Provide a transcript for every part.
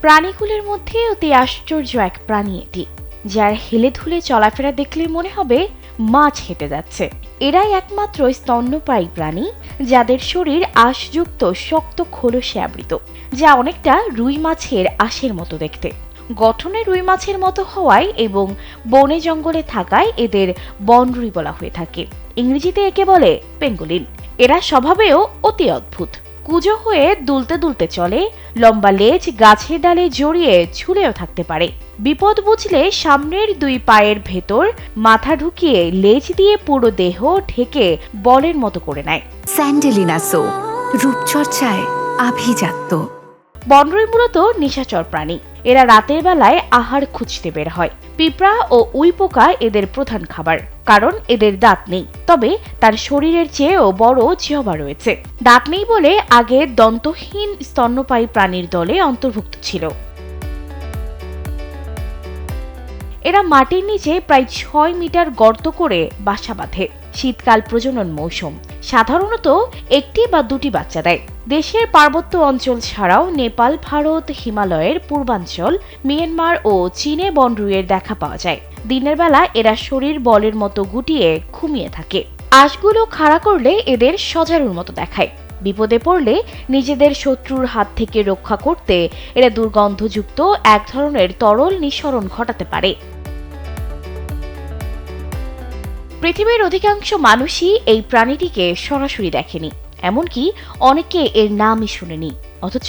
প্রাণীগুলোর মধ্যে অতি আশ্চর্য এক প্রাণী এটি, যার হেলে ধুলে চলাফেরা দেখলে মনে হবে মাছ হেঁটে যাচ্ছে। এরাই একমাত্র স্তন্যপায়ী প্রাণী যাদের শরীর আঁশযুক্ত শক্ত খোলসে আবৃত, যা অনেকটা রুই মাছের আঁশের মতো দেখতে। গঠনে রুই মাছের মতো হওয়ায় এবং বনে জঙ্গলে থাকায় এদের বনরুই বলা হয়ে থাকে। ইংরেজিতে একে বলে পেঙ্গুলিন। এরা স্বভাবেও অতি অদ্ভুত। কুঁজো হয়ে দুলতে দুলতে চলে, লম্বা লেজ গাছের ডালে জড়িয়ে ঝুলেও থাকতে পারে। বিপদ বুঝলে সামনের দুই পায়ের ভেতর মাথা ঢুকিয়ে লেজ দিয়ে পুরো দেহ ঢেকে বলের মতো করে নেয়। স্যান্ডেলিনা সো, রূপচর্চায় আভিজাত্য। বনরুই মূলত নিশাচর প্রাণী। এরা রাতের বেলায় আহার খুঁজতে বের হয়। পিঁপড়া ও উইপোকা এদের প্রধান খাবার, কারণ এদের দাঁত নেই, তবে তার শরীরের চেয়েও বড় জিহ্বা রয়েছে। দাঁত নেই বলে আগে দন্তহীন স্তন্যপায়ী প্রাণীর দলে অন্তর্ভুক্ত ছিল। এরা মাটির নিচে প্রায় 6 মিটার গর্ত করে বাসা বাঁধে। শীতকাল প্রজনন মৌসুম, সাধারণত একটি বা দুটি বাচ্চা দেয়। দেশের পার্বত্য অঞ্চল ছাড়াও নেপাল, ভারত, হিমালয়ের পূর্বাঞ্চল, মিয়ানমার ও চীনে বনরুইয়ের দেখা পাওয়া যায়। দিনের বেলা এরা শরীর বলের মতো গুটিয়ে ঘুমিয়ে থাকে। আঁশগুলো খাড়া করলে এদের সজারুর মতো দেখায়। বিপদে পড়লে নিজেদের শত্রুর হাত থেকে রক্ষা করতে এরা দুর্গন্ধযুক্ত এক ধরনের তরল নিঃসরণ ঘটাতে পারে। পৃথিবীর অধিকাংশ মানুষই এই প্রাণীটিকে সরাসরি দেখেনি, এমনকি অনেকে এর নামই শুনেনি। অথচ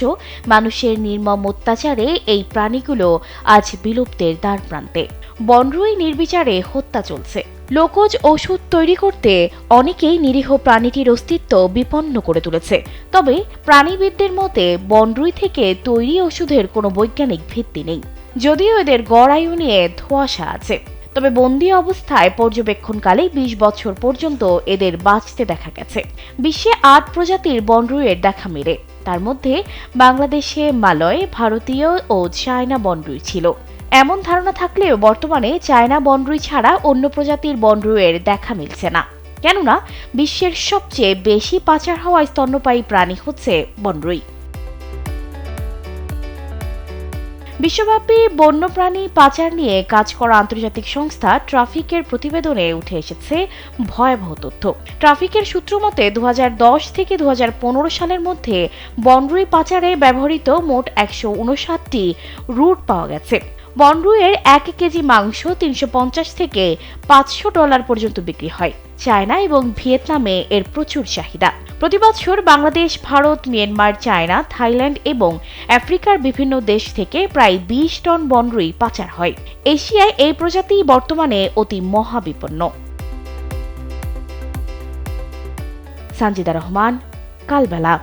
মানুষের নির্মম অত্যাচারে এই প্রাণীগুলো আজ বিলুপ্তের দ্বার প্রান্তে। বনরুই নির্বিচারে হত্যা চলছে। লোকজ ওষুধ তৈরি করতে অনেকেই নিরীহ প্রাণীটির অস্তিত্ব বিপন্ন করে তুলেছে। তবে প্রাণীবিদদের মতে বনরুই থেকে তৈরি ওষুধের কোনো বৈজ্ঞানিক ভিত্তি নেই, যদিও এদের গড় আয়ু নিয়ে ধোঁয়াশা আছে। তবে বন্দী অবস্থায় পর্যবেক্ষণকালে 20 বছর পর্যন্ত এদের বাঁচতে দেখা গেছে। বিশ্বে 8 প্রজাতির বনরুইয়ের দেখা মেলে। তার মধ্যে বাংলাদেশে মালয়, ভারতীয় ও চায়না বনরুই ছিল। এমন ধারণা থাকলেও বর্তমানে চায়না বনরুই ছাড়া অন্য প্রজাতির বনরুইয়ের দেখা মিলছে না, কেননা বিশ্বের সবচেয়ে বেশি পাচার হওয়া স্তন্যপায়ী প্রাণী হচ্ছে বনরুই। বিশ্বব্যাপী বন্যপ্রাণী পাচার নিয়ে কাজ করা আন্তর্জাতিক সংস্থা ট্রাফিকের প্রতিবেদনে উঠে এসেছে ভয়াবহ তথ্য। ট্রাফিকের সূত্র মতে 2010 থেকে 2015 সালের মধ্যে বনরুই পাচারে ব্যবহৃত মোট 159টি রুট পাওয়া গেছে। বনরুইয়ের 1 কেজি মাংস $350 থেকে $500 পর্যন্ত বিক্রি হয়। চায়না এবং ভিয়েতনামে এর প্রচুর চাহিদা। প্রতি বছর Bangladesh, Bharat, Myanmar, China, Thailand এবং আফ্রিকার বিভিন্ন দেশ থেকে প্রায় 20 টন বনরুই পাচার হয়। এশিয়ায় এই প্রজাতি বর্তমানে অতি মহাবিপন্ন। সানজিদা রহমান, কালবেলা।